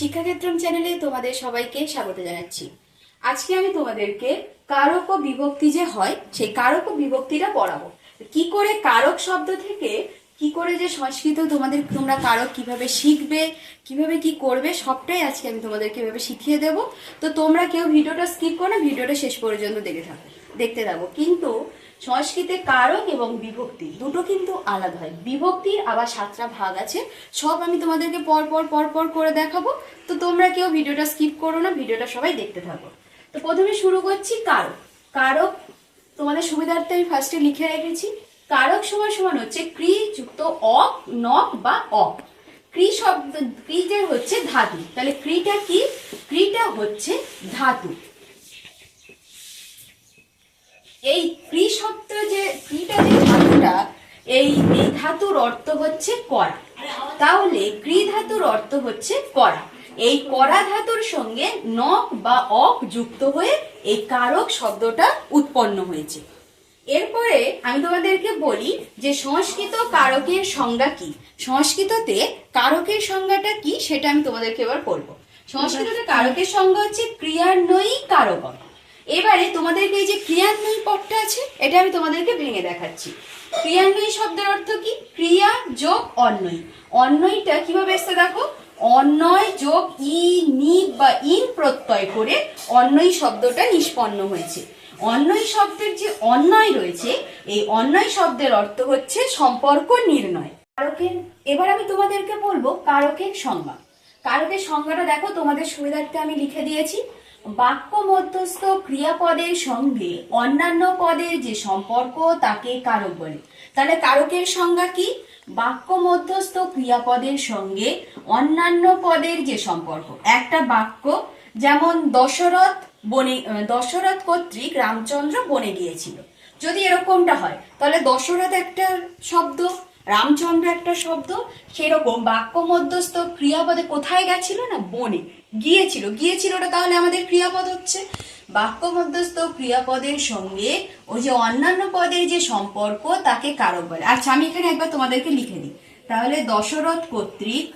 শিক্ষাক্ষেত্রম চ্যানেলে তোমাদের সবাইকে স্বাগত জানাচ্ছি। আজকে আমি তোমাদেরকে কারক ও বিভক্তি যে হয় সেই কারক ও বিভক্তিটা পড়াবো। কি করে কারক শব্দ থেকে কি করে যে সংস্কৃত তোমরা কারক কিভাবে শিখবে, কিভাবে কি করবে, সবটাই আজকে আমি তোমাদেরকে এভাবে শিখিয়ে দেব। তো তোমরা কেউ ভিডিওটা স্কিপ করো না, ভিডিওটা শেষ পর্যন্ত দেখতে থাকো। কিন্তু সংস্কৃতে কারক এবং বিভক্তি দুটো কিন্তু আলাদা হয়। বিভক্তির আবার 7টা ভাগ আছে, সব আমি তোমাদেরকে পর করে দেখাবো। তো তোমরা কেউ ভিডিওটা স্কিপ করো না, ভিডিওটা সবাই দেখতে থাকো। তো প্রথমে শুরু করছি কারক। কারক তোমাদের সুবিধার্থে আমি ফার্স্টে লিখে রেখেছি। কারক সমান সমান হচ্ছে ক্রি যুক্ত অক, নক বা অক। ক্রি শব্দ, ক্রিটা হচ্ছে ধাতু, তাহলে ক্রিটা কি? ক্রিটা হচ্ছে ধাতু। এই ক্রি শব্দ যে ক্রিটা যে ধাতুটা, এই ধাতুর অর্থ হচ্ছে করা। তাহলে ক্রি ধাতুর অর্থ হচ্ছে করা। এই করা ধাতুর সঙ্গে নক বা অক যুক্ত হয়ে এই কারক শব্দটা উৎপন্ন হয়েছে। এরপরে আমি তোমাদেরকে বলি যে সংস্কৃত কারকের সংজ্ঞা কি। সংস্কৃততে কারকের সংজ্ঞাটা কি সেটা আমি তোমাদেরকে এবার বলবো। সংস্কৃততে কারকের সংজ্ঞা হচ্ছে ক্রিয়ান্বয়ী কারক। এবারে তোমাদেরকে এই যে ক্রিয়ান্বয়ী পদটা আছে, এটা আমি তোমাদেরকে ভেঙে দেখাচ্ছি। ক্রিয়ান্বয়ী শব্দের অর্থ কি? ক্রিয়া যোগ অন্বয়ী। অন্বয়ীটা কিভাবে এসছে দেখো, অন্বয় যোগ ই নি বা ইন প্রত্যয় করে অন্বয়ী শব্দটা নিষ্পন্ন হয়েছে। অন্বয়ী শব্দের যে অন্বয় রয়েছে, এই অন্বয় শব্দের অর্থ হচ্ছে সম্পর্ক নির্ণয়। কারকের এবার আমি তোমাদেরকে বলবো কারকের সংজ্ঞা। কারকের সংজ্ঞাটা দেখো তোমাদের সুবিধার্থে আমি লিখে দিয়েছি। বাক্য মধ্যস্থ ক্রিয়াপদের সঙ্গে অন্যান্য পদের যে সম্পর্ক তাকে কারক বলে। তাহলে কারকের সংজ্ঞা কি? বাক্য মধ্যস্থ ক্রিয়াপদের সঙ্গে অন্যান্য পদের যে সম্পর্ক। একটা বাক্য যেমন দশরথ কর্তৃক রামচন্দ্র বনে গিয়েছিল, যদি এরকমটা হয় তাহলে দশরথ একটা শব্দ, রামচন্দ্র একটা শব্দ। সেরকম বাক্য মধ্যস্থ ক্রিয়াপদে কোথায় গেছিল না, বনে গিয়েছিল। গিয়েছিলটা তাহলে আমাদের ক্রিয়াপদ হচ্ছে। বাক্য মধ্যস্থ ক্রিয়াপদের সঙ্গে ওই যে অন্যান্য পদের যে সম্পর্ক তাকে কারক বলে। আচ্ছা, আমি এখানে একবার তোমাদেরকে লিখে দিই। তাহলে দশরথ কর্তৃক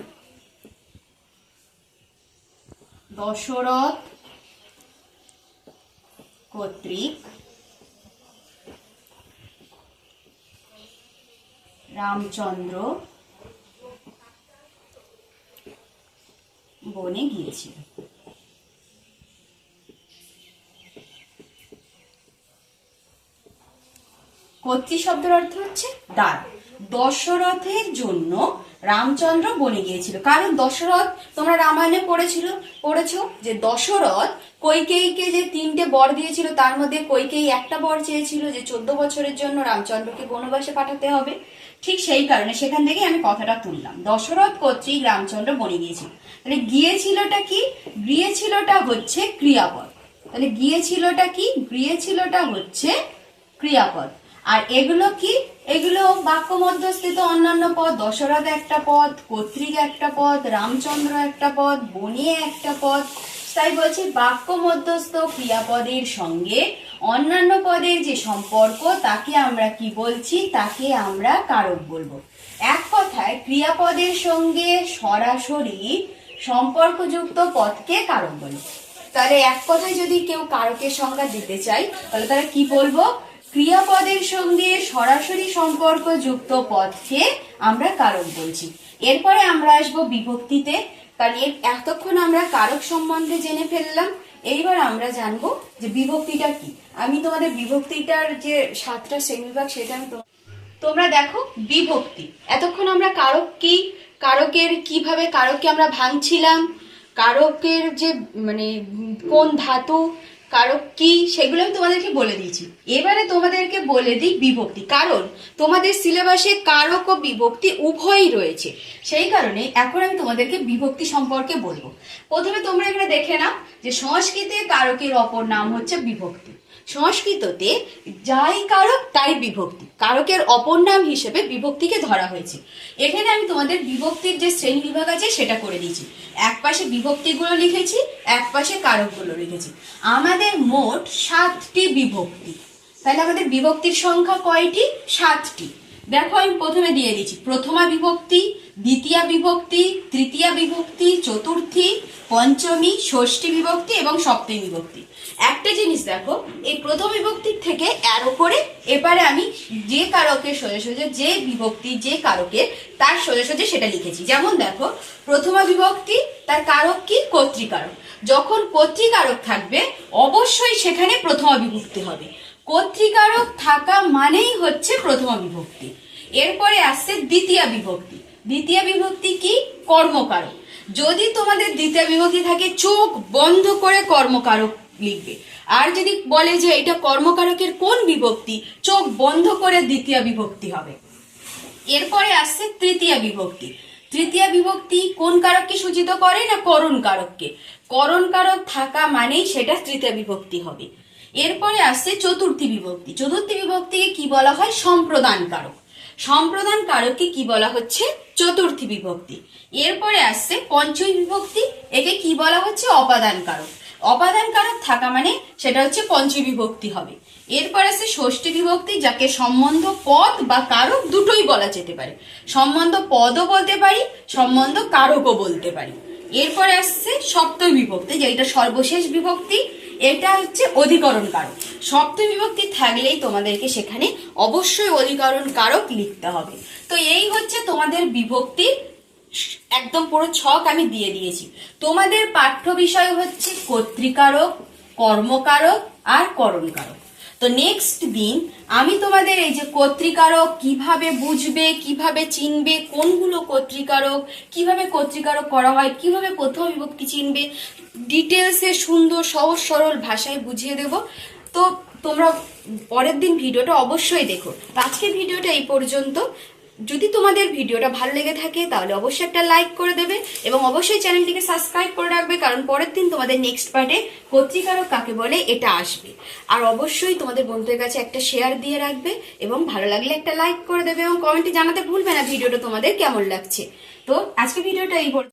রামচন্দ্র বনে গিয়েছিল। কর্তৃ শব্দের অর্থ হচ্ছে দ্বার। দশরথের জন্য রামচন্দ্র বনে গিয়েছিল। কারণ দশরথ, তোমরা রামায়ণে পড়েছো যে দশরথ কৈকেয়ীকে যে 3টে বর দিয়েছিল, তার মধ্যে কৈকেয়ী একটা বর চেয়েছিল যে 14 বছরের জন্য রামচন্দ্রকে বনবাসে পাঠাতে হবে। ঠিক সেই কারণে সেখান থেকে আমি কথাটা তুললাম। দশরথ কর্তৃক রামচন্দ্র বনে গিয়েছিল। তাহলে গিয়েছিলটা কি? গিয়েছিলটা হচ্ছে ক্রিয়াপদ। তাহলে গিয়েছিলটা কি? গিয়েছিলটা হচ্ছে ক্রিয়াপদ। আর এগুলো কি? এগুলো বাক্য মধ্যস্থিত অন্যান্য পদ। দশরথ একটা পদ, কর্তৃক একটা পদ, রামচন্দ্র একটা পদ, বনে একটা পদ। তাই বলছি বাক্য মধ্যস্থ ক্রিয়াপদের সঙ্গে অন্যান্য পদের যে সম্পর্ক তাকে আমরা কি বলছি? তাকে আমরা কারক বলবো। এক কথায় ক্রিয়াপদের সঙ্গে সরাসরি সম্পর্কযুক্ত পদকে কারক বলে। তাহলে এক কথায় যদি কেউ কারকের সংজ্ঞা দিতে চাই তাহলে তারা কি বলবো? ক্রিয়াপদের সঙ্গে সরাসরি সম্পর্কযুক্ত পদকে আমরা কারক বলছি। এরপরে আমরা আসবো বিভক্তিতে। কারণ এতক্ষণ আমরা কারক সম্বন্ধে জেনে ফেললাম, এইবার আমরা জানবো যে বিভক্তিটা কি। আমি তোমাদের বিভক্তিটার যে 7টা শ্রেণীবিভাগ সেটা আমি তোমরা দেখো। বিভক্তি, এতক্ষণ আমরা কারক কি, কারকের কিভাবে কারককে আমরা ভাঙছিলাম, কারকের যে কোন ধাতু, কারক কি, সেগুলো আমি তোমাদেরকে বলে দিয়েছি। এবারে তোমাদেরকে বলে দিই বিভক্তি। কারণ তোমাদের সিলেবাসে কারক ও বিভক্তি উভয়ই রয়েছে, সেই কারণে এখন আমি তোমাদেরকে বিভক্তি সম্পর্কে বলবো। প্রথমে তোমরা এখানে দেখে নাও যে সংস্কৃতে কারকের অপর নাম হচ্ছে বিভক্তি। সংস্কৃততে যাই কারক তাই বিভক্তি, কারকের অপর নাম হিসেবে বিভক্তিকে ধরা হয়েছে। এখানে আমি তোমাদের বিভক্তির যে শ্রেণী বিভাগ আছে সেটা করে দিয়েছি। এক পাশে বিভক্তিগুলো লিখেছি, এক পাশে কারকগুলো লিখেছি। আমাদের মোট 7টি বিভক্তি। তাহলে আমাদের বিভক্তির সংখ্যা কয়টি? 7টি। দেখো আমি প্রথমে দিয়ে দিচ্ছি প্রথমা বিভক্তি, দ্বিতীয়া বিভক্তি, তৃতীয়া বিভক্তি, চতুর্থী, পঞ্চমী, ষষ্ঠী বিভক্তি এবং সপ্তমী বিভক্তি। একটা জিনিস দেখো, এই প্রথম বিভক্তির থেকে অ্যারো করে এবারে আমি যে কারকের সোজা সোজা যে বিভক্তি যে কারকের তার সোজা সোজা সেটা লিখেছি। যেমন দেখো, প্রথমা বিভক্তি তার কারক কি? কর্তৃকারক। যখন কর্তৃকারক থাকবে অবশ্যই সেখানে প্রথমা বিভক্তি হবে। কর্তৃকারক থাকা মানেই হচ্ছে প্রথমা বিভক্তি। এরপরে আসছে দ্বিতীয়া বিভক্তি। দ্বিতীয় বিভক্তি কি? কর্মকারক। যদি তোমাদের দ্বিতীয় বিভক্তি থাকে চোখ বন্ধ করে কর্মকারক লিখবে, আর যদি বলে যে এটা কর্মকারকের কোন বিভক্তি, চোখ বন্ধ করে দ্বিতীয় বিভক্তি হবে। এরপরে আসছে তৃতীয়া বিভক্তি। তৃতীয়া বিভক্তি কোন কারককে সূচিত করে? না করণ কারককে। করণ কারক থাকা মানেই সেটা তৃতীয় বিভক্তি হবে। এরপরে আসছে চতুর্থী বিভক্তি। চতুর্থী বিভক্তিকে কি বলা হয়? সম্প্রদান কারক। সম্প্রদান কারককে কি বলা হচ্ছে? চতুর্থী বিভক্তি। এরপরে আসছে পঞ্চমী বিভক্তি, একে কি বলা হচ্ছে? অপাদান কারক। অপাদান কারক থাকা মানে সেটা হচ্ছে পঞ্চমী বিভক্তি হবে। এরপর আসছে ষষ্ঠী বিভক্তি, যাকে সম্বন্ধ পদ বা কারক দুটোই বলা যেতে পারে। সম্বন্ধ পদও বলতে পারি, সম্বন্ধ কারকও বলতে পারি। এরপরে আসছে সপ্তমী বিভক্তি, যেটা সর্বশেষ বিভক্তি, এটা হচ্ছে অধিকরণ কারক। সপ্তমী বিভক্তি থাকলেই তোমাদেরকে সেখানে অবশ্যই অধিকরণ কারক লিখতে হবে। তো এই হচ্ছে তোমাদের বিভক্তির একদম পুরো ছক আমি দিয়ে দিয়েছি। তোমাদের পাঠ্য বিষয় হচ্ছে কর্তৃকারক, কর্মকারক আর করণকারক। তো নেক্সট দিন আমি তোমাদের এই যে কর্তৃকারক কিভাবে বুঝবে, কিভাবে চিনবে, কোনগুলো কর্তৃকারক, কিভাবে কর্তৃকারক করা হয়, কিভাবে প্রথম বিভক্তি চিনবে, ডিটেলসে সুন্দর সহজ সরল ভাষায় বুঝিয়ে দেব। তো তোমরা পরের দিন ভিডিওটা অবশ্যই দেখো। তো আজকের ভিডিওটা এই পর্যন্ত। যদি তোমাদের ভিডিওটা ভালো লেগে থাকে তাহলে অবশ্যই একটা লাইক করে দেবে এবং অবশ্যই চ্যানেলটিকে সাবস্ক্রাইব করে রাখবে, কারণ পরের দিন তোমাদের নেক্সট পার্টে কর্তৃকারক কাকে বলে এটা আসবে। আর অবশ্যই তোমাদের বন্ধুদের কাছে একটা শেয়ার দিয়ে রাখবে এবং ভালো লাগলে একটা লাইক করে দেবে এবং কমেন্টে জানাতে ভুলবে না ভিডিওটা তোমাদের কেমন লাগছে। তো আজকে ভিডিওটা এই